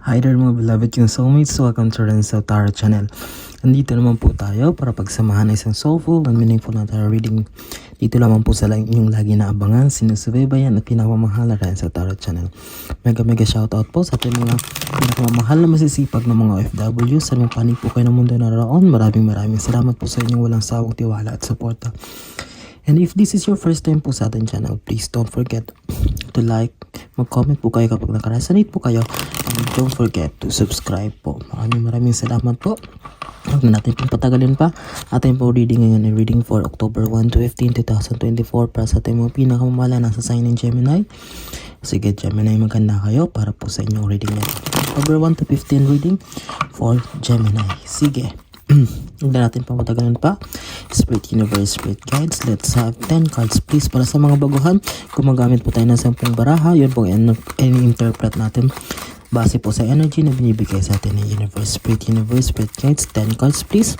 Hi there mga beloved yung soulmates, welcome to Renzo Tarot Channel. Nandito naman po tayo para pagsamahan ng isang soulful and meaningful na tarot reading. Dito lamang po sa inyong lagi naabangan, sinusubaybayan at pinakamamahal na Renzo Tarot Channel. Mega shoutout po sa ating mga pinakamamahal na masisipag ng mga OFW. Sa mga panig po kayo ng mundo naroon, maraming salamat po sa inyong walang sawang tiwala at suporta. And if this is your first time po sa ating channel, please don't forget to like, mag-comment po kayo kapag nakaresonate po kayo, and don't forget to subscribe po. Maraming salamat po. Huwag na natin pong patagalin pa. Ating po reading ngayon ay reading for October 1 to 15, 2024 para sa ating mga pinakamamala nasa sign ng Gemini. Sige Gemini, maganda kayo para po sa inyong reading ngayon. October 1 to 15 reading for Gemini. Sige. Huwag na natin pamatagalin pa. Spirit Universe, Spirit Guides, let's have 10 cards please para sa mga baguhan. Kung magamit po tayo ng 10 baraha, yun po in-interpret natin base po sa energy na binibigay sa atin ng Universe, Spirit Guides, 10 cards please.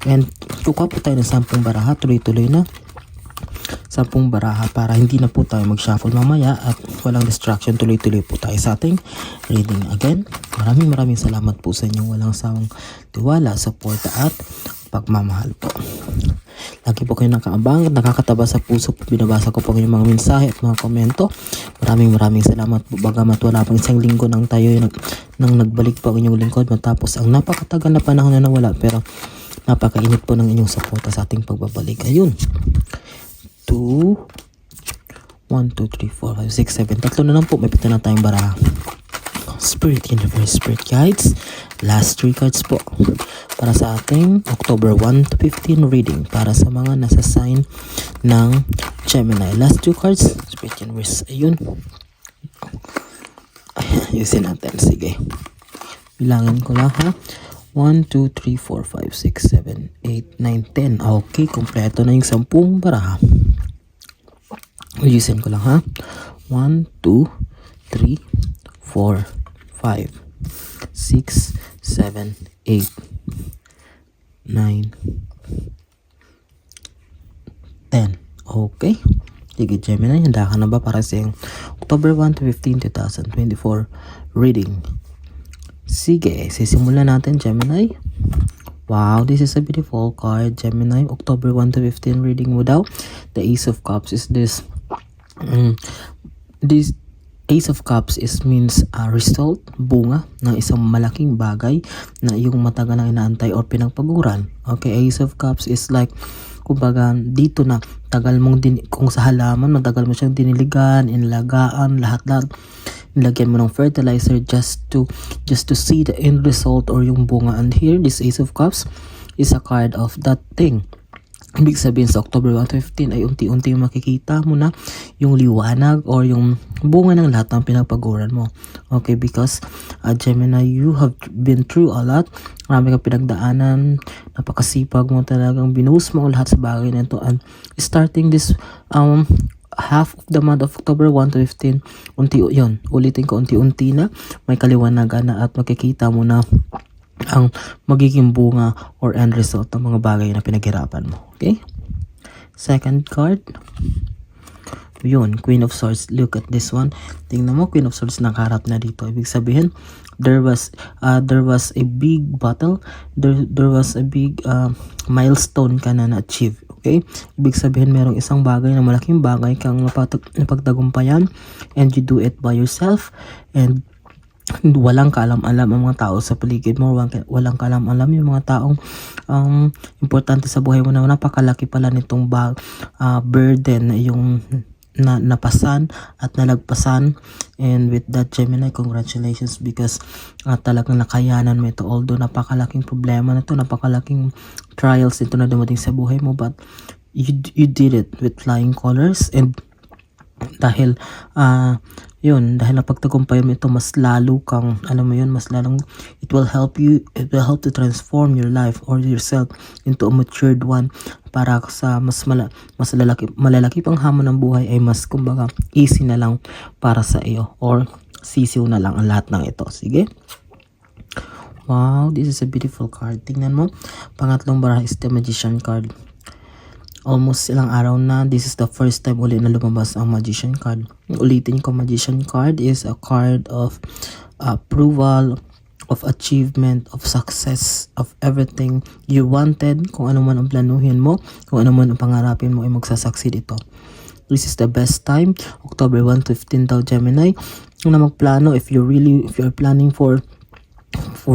And kukuha po tayo ng 10 baraha, tuloy-tuloy na 10 baraha para hindi na po tayo mag-shuffle mamaya at walang distraction, tuloy-tuloy po tayo sa ating reading. Again, maraming salamat po sa inyong walang sawang tiwala, suporta at pagmamahal po. Lagi po kayo nakaabang at nakakataba sa puso po. Binabasa ko po yung mga mensahe at mga komento. Maraming salamat po. Bagamat wala pang isang linggo nang tayo nang nagbalik po ang inyong lingkod matapos ang napakatagal na panahon na nawala, pero napakainit po ng inyong suporta sa ating pagbabalik. Ayun. 2 1, 2, 3, 4, 5, 6, 7. Tatlo na lang po. May pito na tayong baraha. Spirit Universe, Spirit Guides, last 3 cards po para sa ating October 1 to 15 reading para sa mga nasa sign ng Gemini. Last 2 cards, Spirit Universe. Ayun. Ayusin natin. Sige. Bilangin ko lang ha. 1, 2, 3, 4, 5, 6, 7, 8, 9, 10. Okay, kompleto na yung 10 baraha. Ayusin ko lang ha. 1, 2, 3, 4, 5, 6, 7, 8, 9, 10. Okay. Sige Gemini, handa ka na ba para sa October 1 to 15, 2024 reading? Sige, sisimulan natin Gemini. Wow, this is a beautiful card Gemini. October 1 to 15 reading without the Ace of Cups is this. This Ace of Cups means a result, bunga ng isang malaking bagay na yung matagal na inaantay or pinagpaguran. Okay, Ace of Cups is like, kumbaga dito na tagal mong kung sa halaman matagal mo siyang diniligan, inlagaan, lahat nilagyan mo ng fertilizer just to see the end result or yung bunga. And here, this Ace of Cups is a card of that thing. Ibig sabihin sa October 1 to 15 ay unti-unti makikita mo na yung liwanag or yung bunga ng lahat ng pinagpaguran mo. Okay, because Gemini, you have been through a lot. Marami kang pinagdaanan, napakasipag mo talagang, binuhos mo lahat sa bagay na ito. And starting this half of the month of October 1 to 15, unti-unti na may kaliwanagan na at makikita mo na ang magiging bunga or end result ng mga bagay na pinaghirapan mo. Okay? Second card. Yun, Queen of Swords. Look at this one. Tingnan mo, Queen of Swords nakaharap na dito. Ibig sabihin, there was a big battle. There was a big milestone ka na na-achieve. Okay? Ibig sabihin, merong isang bagay na malaking bagay kang napagtagumpayan, and you do it by yourself, and walang kaalam-alam ang mga tao sa paligid mo, walang kaalam-alam yung mga taong importante sa buhay mo na napakalaki pala nitong burden na yung napasan at nalagpasan. And with that Gemini, congratulations, because talagang nakayanan mo ito. Although napakalaking problema na ito, napakalaking trials ito na dumating sa buhay mo, but you did it with flying colors. And dahil dahil napagtagumpay mo ito, mas lalo kang, mas lalong it will help to transform your life or yourself into a matured one, para sa mas malalaki pang hamon ng buhay ay mas, kumbaga, easy na lang para sa iyo, or sisiw na lang ang lahat ng ito. Sige. Wow, this is a beautiful card. Tingnan mo, pangatlong baraha is the Magician card. almost ilang araw na. This is the first time ulit na lumabas ang Magician card. Ulitin ko, Magician card is a card of approval, of achievement, of success, of everything you wanted. Kung ano man ang planuhin mo, kung ano man ang pangarapin mo, ay magsasucceed ito. This is the best time, October 1 to 15 daw, Gemini, na magplano if you're planning for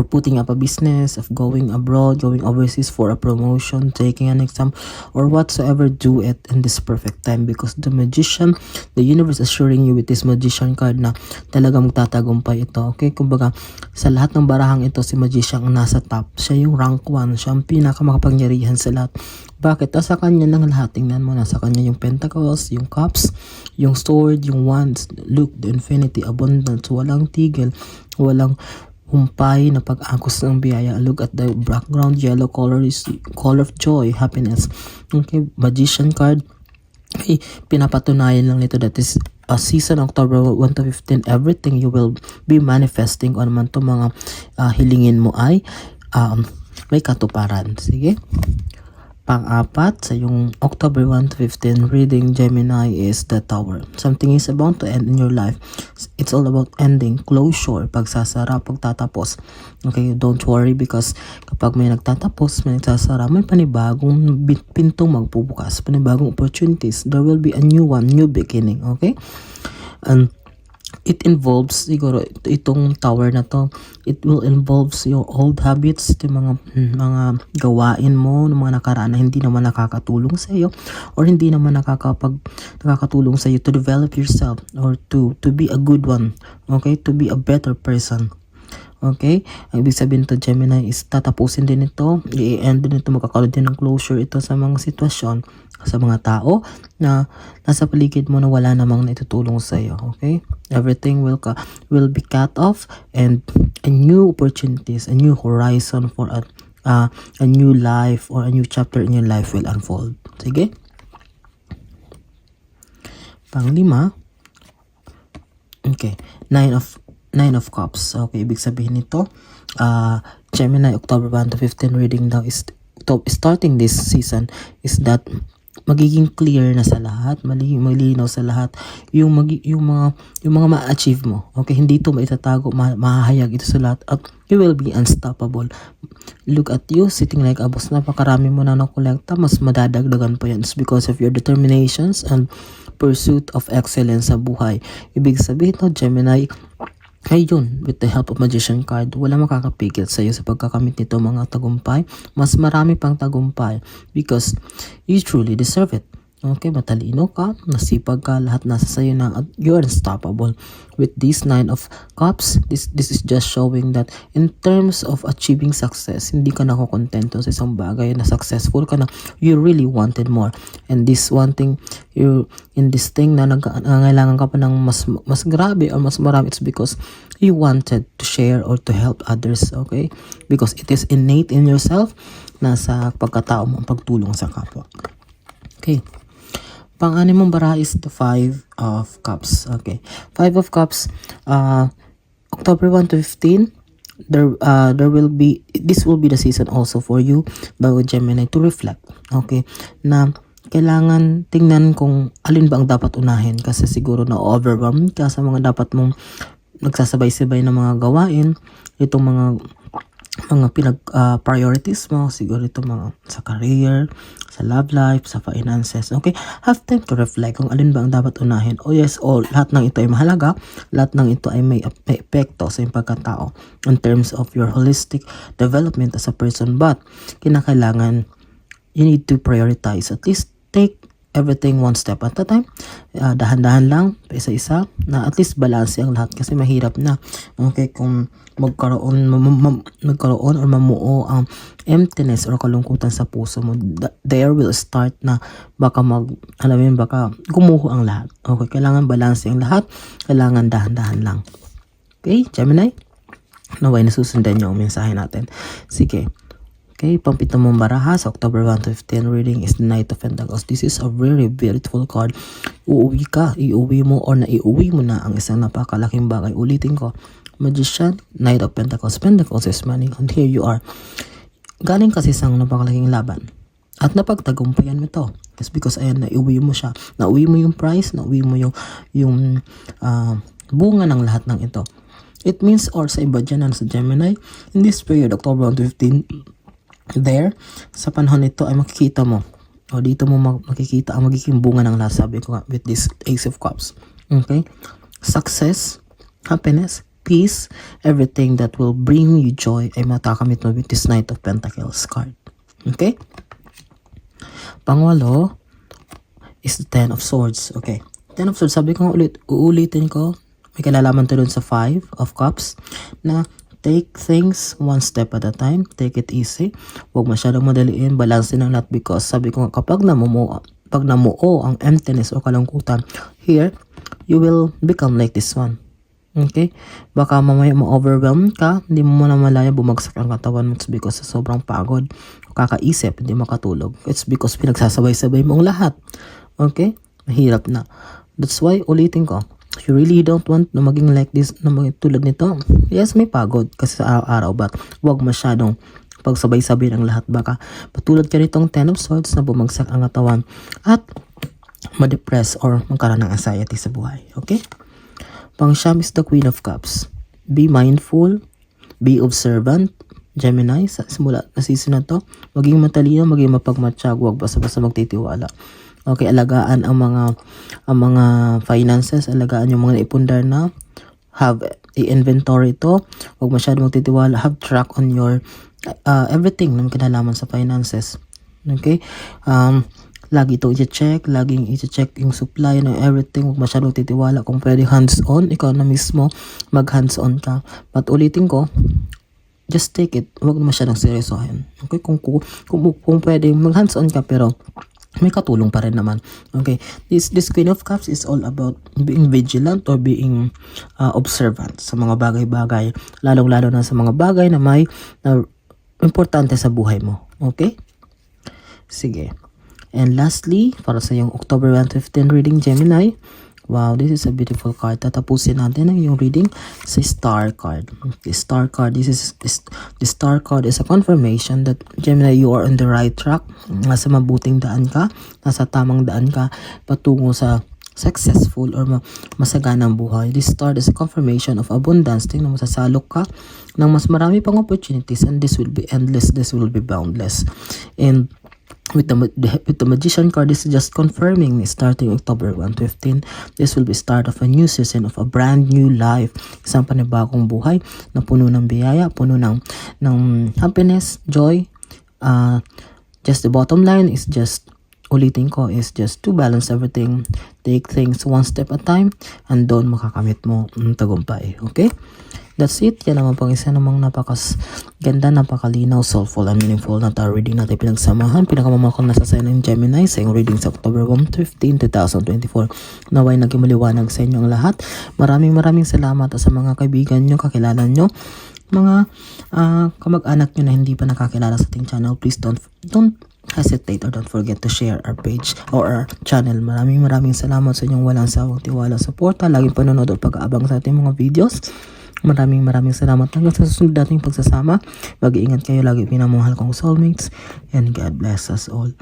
putting up a business, of going abroad, going overseas for a promotion, taking an exam, or whatsoever. Do it in this perfect time, because the magician, the universe assuring you with this magician card na talagang magtatagumpay ito. Okay, kumbaga sa lahat ng barahang ito, si magician ang nasa top. Siya yung rank 1, siya ang pinakamakapangyarihan sa lahat. Bakit? Nasa kanya ng lahat. Tingnan mo, nasa kanya yung pentacles, yung cups, yung sword, yung wands. Look, the infinity, abundance, walang tigil, walang humpay na pag-agos ng biyaya. Look at the background, yellow color is color of joy, happiness. Okay, magician card. Okay, pinapatunayan lang nito that is a season October 1 to 15, everything you will be manifesting on man to mga hilingin mo ay may katuparan. Sige. Pang-apat sa yung October 1 to 15 reading, Gemini, is the Tower. Something is about to end in your life. It's all about ending, closure, pagsasara, pagtatapos. Okay, don't worry, because kapag may nagtatapos, may nagsasara, may panibagong pintong magbubukas, panibagong opportunities. There will be a new one, new beginning. Okay? And it involves, siguro itong tower na to, it will involve your old habits, yung mga gawain mo ng mga nakaraan na hindi naman nakakatulong sa iyo, or hindi naman nakakatulong sa iyo to develop yourself, or to be a good one. Okay, to be a better person. Okay, ang ibig sabihin to, Gemini, is tatapusin din ito, i-end din ito, magkakaroon din ng closure ito sa mga sitwasyon, sa mga tao na nasa paligid mo na wala namang naitutulong sa iyo. Okay, everything will be cut off, and a new opportunities, a new horizon for a new life, or a new chapter in your life will unfold. Sige. Pang-5, okay, Nine of Cups. Okay, ibig sabihin nito, Gemini, October 1 to 15 reading daw is starting this season is that magiging clear na sa lahat, malinaw sa lahat yung mga ma-achieve mo. Okay, hindi ito maitatago, mahahayag ito sa lahat, at you will be unstoppable. Look at you, sitting like a boss. Napakarami mo na nakolekta, mas madadagdagan pa yan. It's because of your determinations and pursuit of excellence sa buhay. Ibig sabihin no, Gemini, ngayon, with the help of Magician card, wala makakapigil sa iyo sa pagkakamit nito mga tagumpay. Mas marami pang tagumpay, because you truly deserve it. Okay, matalino ka, nasipag ka, lahat nasa sayo na, at you're unstoppable. With this 9 of Cups, this is just showing that in terms of achieving success, hindi ka nakokontento sa isang bagay na successful ka na, you really wanted more. And this one thing, in this thing na nangailangan ka pa ng mas grabe or mas marami, it's because you wanted to share or to help others. Okay, because it is innate in yourself, nasa pagkatao mo ang pagtulong sa kapwa. Okay, pang-anim mong baraha is the 5 of Cups. Okay, 5 of Cups, October 1 to 15, this will be the season also for you, bago Gemini, to reflect. Okay, na kailangan tingnan kung alin ba ang dapat unahin, kasi siguro na overwhelmed ka sa mga dapat mong nagsasabay-sabay na mga gawain, itong mga priorities mo, siguro ito mga sa career, sa love life, sa finances. Okay, have time to reflect kung alin ba ang dapat unahin. Oh yes, lahat ng ito ay mahalaga, lahat ng ito ay may epekto sa iyong pagkatao in terms of your holistic development as a person, but kinakailangan you need to prioritize, at least take everything one step at a time. Dahan-dahan lang, isa-isa, na at least balance ang lahat, kasi mahirap na. Okay, kung magkaroon or mamuo ang emptiness or kalungkutan sa puso mo, there will start na baka baka gumuho ang lahat. Okay, kailangan balance ang lahat, kailangan dahan-dahan lang. Okay, Gemini, naway nasusundan niyo ang mensahe natin. Sige. Okay, pang-7 mong baraha sa October 1 to 15 reading is the Knight of Pentacles. This is a very beautiful card. Iuwi mo or naiuwi mo na ang isang napakalaking bagay. Ulitin ko, Magician, Knight of Pentacles. Pentacles is money, and here you are. Galing kasi isang napakalaking laban, at napagtagumpayan mo ito. It's because ayan, naiuwi mo siya. Nauwi mo yung prize, nauwi mo yung bunga ng lahat ng ito. It means, or sa iba dyan, sa Gemini, in this period, October 1 to 15, there, sa panahon ito ay makikita mo, o dito mo makikita ang magiging bunga ng lahat, sabi ko nga, with this Ace of Cups. Okay? Success, happiness, peace, everything that will bring you joy ay matakamit mo with this Knight of Pentacles card. Okay? Pangwalo is the Ten of Swords. Okay. Ten of Swords, sabi ko uulitin ko, may kalalaman to dun sa Five of Cups na take things one step at a time, take it easy, huwag masyadong madaliin, balance din ang lahat, because sabi ko nga, kapag namuo ang emptiness o kalungkutan, here, you will become like this one. Okay? Baka mamaya ma-overwhelm ka, hindi mo na malaya, bumagsak ang katawan mo. It's because sa sobrang pagod, kakaisip, hindi makatulog. It's because pinagsasabay-sabay mong lahat. Okay? Mahirap na. That's why, ulitin ko, if you really don't want na maging like this, na maging tulad nito, yes, may pagod kasi sa araw-araw, but huwag masyadong pagsabay-sabay ng lahat. Baka patulad ka nitong Ten of Swords na bumagsak ang katawan at ma-depress or magkaroon ng anxiety sa buhay. Okay? Pang-siyam is the Queen of Cups. Be mindful, be observant, Gemini, sa simula na season na to, maging matalino, maging mapagmatsyag, huwag basta-basta magtitiwala. Okay, alagaan ang mga finances, alagaan yung mga naipundar na, have i-inventory to, huwag masyado magtitiwala, have track on your everything na kinalaman sa finances. Okay? Lagi ito i-check, laging i-check yung supply ng everything, huwag masyadong titiwala. Kung pwede hands-on, ikaw na mismo mag hands-on ka. But ulitin ko, just take it, huwag masyadong seryosohin. Okay? Kung pwede mag hands-on ka, pero may katulong pa rin naman. Okay, this Queen of Cups is all about being vigilant or being observant sa mga bagay-bagay, lalong-lalo na sa mga bagay na may importante sa buhay mo. Okay? Sige. And lastly, para sa yung October 1 to 15 reading, Gemini. Wow, this is a beautiful card. Tatapusin natin ang yung reading sa Star card. The Star card, the Star card is a confirmation that Gemini, you are on the right track. Nasa mabuting daan ka, nasa tamang daan ka, patungo sa successful or masaganang buhay. This Star is a confirmation of abundance. Tingnan mo, sasalok ka ng mas marami pang opportunities, and this will be endless, this will be boundless. And with the Magician card, this is just confirming starting October 1 to 15, this will be start of a new season, of a brand new life. Isang panibagong buhay na puno ng biyaya, puno ng happiness, joy. Just the bottom line is just, ulitin ko, is just to balance everything. Take things one step at a time, and doon makakamit mo ang tagumpay. Okay? That's it. Yan naman pang isa namang napakaganda, napakalinaw, soulful, and meaningful na tarot reading natin pinagsamahan. Pinakamamakon na sa sign ng Gemini sa yung reading sa October 1 to 15, 2024. Naway naging maliwanag sa inyo ang lahat. Maraming salamat sa mga kaibigan nyo, kakilala nyo, mga kamag-anak nyo na hindi pa nakakilala sa ating channel. Please don't hesitate or don't forget to share our page or our channel. Maraming salamat sa inyong walang sawang tiwala, suporta, laging panonood at pag-aabang sa ating mga videos. Maraming salamat hanggang sa susunod nating pagsasama. Mag-iingat kayo lagi, pinamahal kong soulmates, and God bless us all.